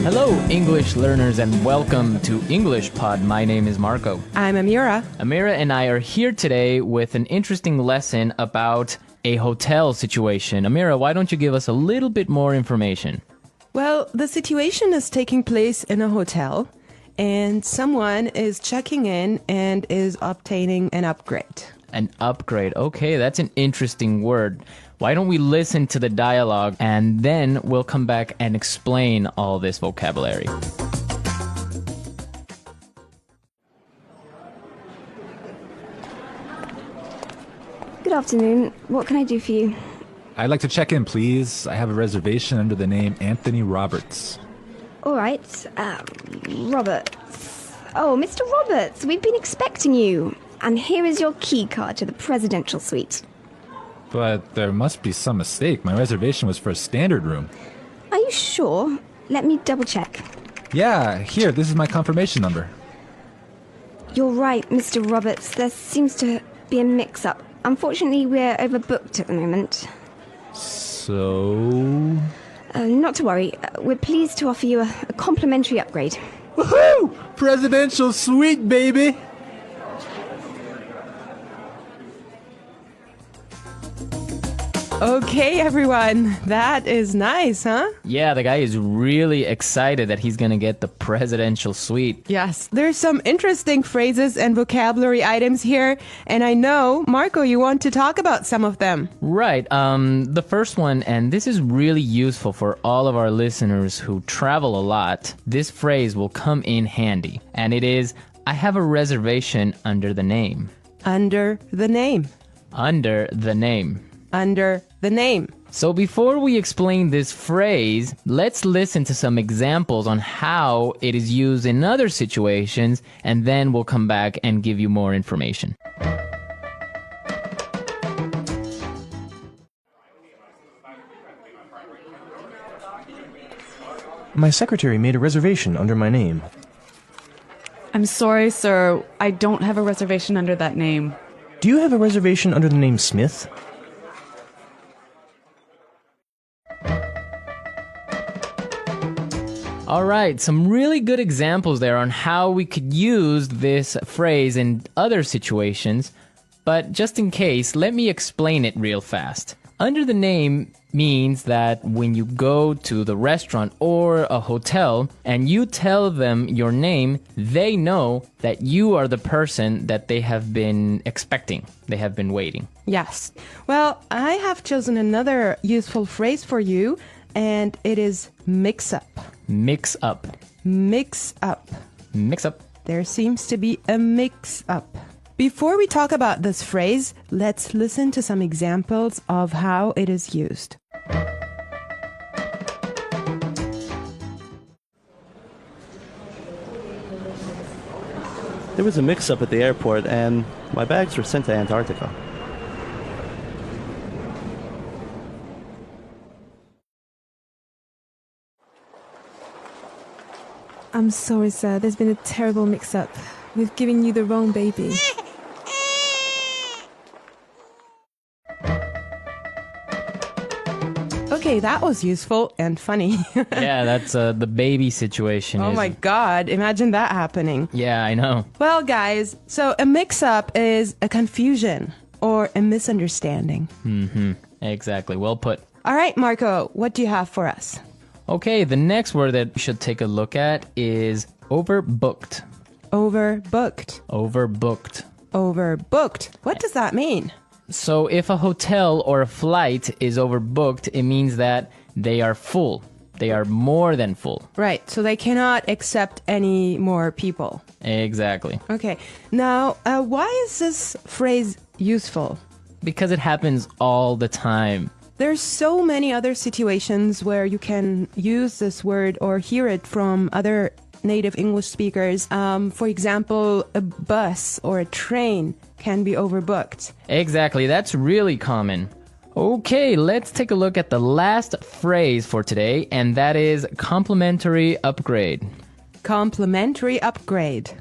Hello, English learners, and welcome to EnglishPod. My name is Marco. I'm Amira. Amira and I are here today with an interesting lesson about a hotel situation. Amira, why don't you give us a little bit more information? Well, the situation is taking place in a hotel, and someone is checking in and is obtaining an upgrade. An upgrade. Okay, that's an interesting word. Why don't we listen to the dialogue and then we'll come back and explain all this vocabulary. Good afternoon. What can I do for you? I'd like to check in, please. I have a reservation under the name Anthony Roberts. All right. Roberts. Oh, Mr. Roberts, we've been expecting you. And here is your key card to the presidential suite. But there must be some mistake. My reservation was for a standard room. Are you sure? Let me double check. Yeah, here, this is my confirmation number. You're right, Mr. Roberts. There seems to be a mix-up. Unfortunately, we're overbooked at the moment. So... Not to worry. We're pleased to offer you a complimentary upgrade. Woohoo! Presidential suite, baby! Okay, everyone. That is nice, huh? Yeah, the guy is really excited that he's going to get the presidential suite. Yes, there's some interesting phrases and vocabulary items here, and I know, Marco, you want to talk about some of them. Right. The first one, and this is really useful for all of our listeners who travel a lot, this phrase will come in handy. And it is, I have a reservation under the name. Under the name. Under the name. Under the name. So before we explain this phrase, let's listen to some examples on how it is used in other situations, and then we'll come back and give you more information. My secretary made a reservation under my name. I'm sorry, sir. I don't have a reservation under that name. Do you have a reservation under the name Smith? All right, some really good examples there on how we could use this phrase in other situations, but just in case, let me explain it real fast. Under the name means that when you go to the restaurant or a hotel and you tell them your name, they know that you are the person that they have been expecting, they have been waiting. Yes. Well, I have chosen another useful phrase for you, and it is mix up. Mix up. Mix up. Mix up. There seems to be a mix-up. Before we talk about this phrase, let's listen to some examples of how it is used. There was a mix-up at the airport and my bags were sent to Antarctica. I'm sorry, sir. There's been a terrible mix-up. We've given you the wrong baby. Okay, that was useful and funny. Yeah, that's the baby situation. Oh my God, imagine that happening. Yeah, I know. Well, guys, so a mix-up is a confusion or a misunderstanding. Mm-hmm. Exactly. Well put. All right, Marco, what do you have for us? Okay, the next word that we should take a look at is overbooked. Overbooked. Overbooked. Overbooked. What does that mean? So if a hotel or a flight is overbooked, it means that they are full. They are more than full. Right, so they cannot accept any more people. Exactly. Okay, now why is this phrase useful? Because it happens all the time. There's so many other situations where you can use this word or hear it from other native English speakers. For example, a bus or a train can be overbooked. Exactly, that's really common. Okay, let's take a look at the last phrase for today, and that is complimentary upgrade. Complimentary upgrade.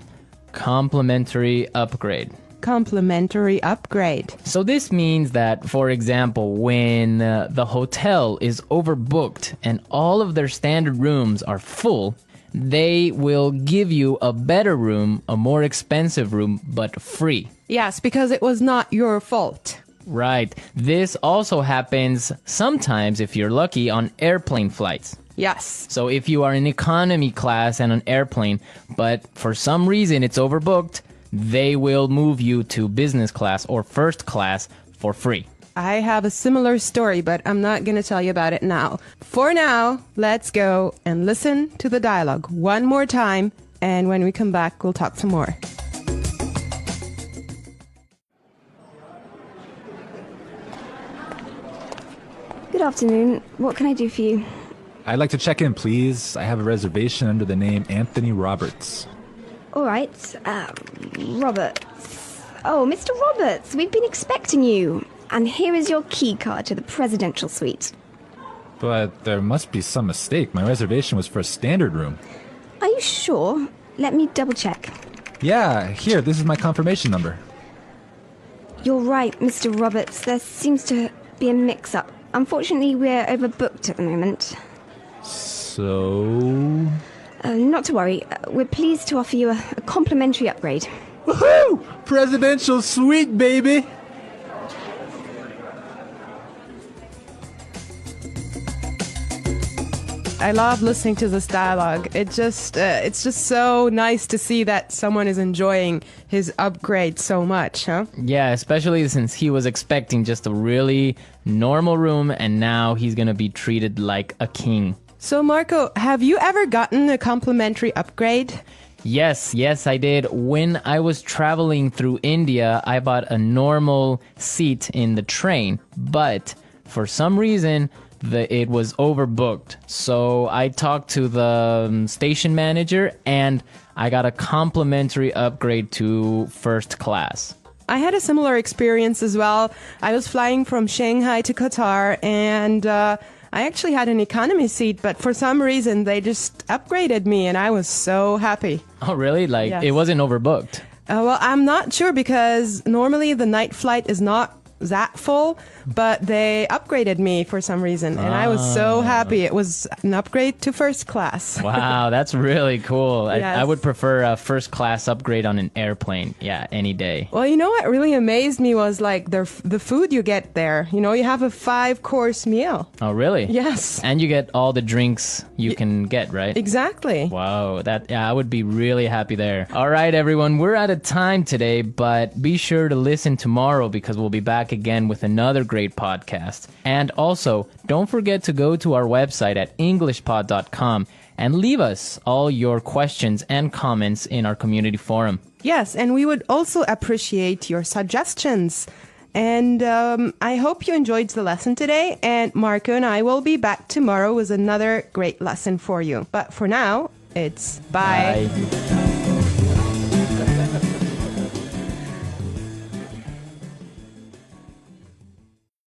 Complimentary upgrade. complimentary upgrade. So this means that, for example, when the hotel is overbooked and all of their standard rooms are full, they will give you a better room, a more expensive room, but free. Yes, because it was not your fault. Right. This also happens sometimes, if you're lucky, on airplane flights. Yes. So if you are in economy class and an airplane, but for some reason it's overbooked, they will move you to business class or first class for free. I have a similar story, but I'm not going to tell you about it now. For now, let's go and listen to the dialogue one more time, and when we come back, we'll talk some more. Good afternoon. What can I do for you? I'd like to check in, please. I have a reservation under the name Anthony Roberts. All right. Roberts. Oh, Mr. Roberts, we've been expecting you. And here is your key card to the presidential suite. But there must be some mistake. My reservation was for a standard room. Are you sure? Let me double check. Yeah, here, this is my confirmation number. You're right, Mr. Roberts. There seems to be a mix-up. Unfortunately, we're overbooked at the moment. So... Not to worry. We're pleased to offer you a complimentary upgrade. Woohoo! Presidential suite, baby! I love listening to this dialogue. It's just so nice to see that someone is enjoying his upgrade so much, huh? Yeah, especially since he was expecting just a really normal room and now he's going to be treated like a king. So, Marco, have you ever gotten a complimentary upgrade? Yes, I did. When I was traveling through India, I bought a normal seat in the train, but for some reason, it was overbooked. So I talked to the station manager and I got a complimentary upgrade to first class. I had a similar experience as well. I was flying from Shanghai to Qatar and I actually had an economy seat, but for some reason they just upgraded me and I was so happy. Oh, really? Like, Yes. It wasn't overbooked? Well, I'm not sure because normally the night flight is not that full, but they upgraded me for some reason and I was so happy. It was an upgrade to first class. Wow, that's really cool. Yes. I would prefer a first class upgrade on an airplane. Yeah, any day. Well, you know what really amazed me was like the food you get there. You know, you have a 5-course meal. Oh, really? Yes. And you get all the drinks you can get, right? Exactly. Wow, I would be really happy there. All right, everyone, we're out of time today, but be sure to listen tomorrow because we'll be back again with another great podcast. And also, don't forget to go to our website at EnglishPod.com and leave us all your questions and comments in our community forum. Yes, and we would also appreciate your suggestions. And I hope you enjoyed the lesson today. And Marco and I will be back tomorrow with another great lesson for you. But for now, it's bye. Bye.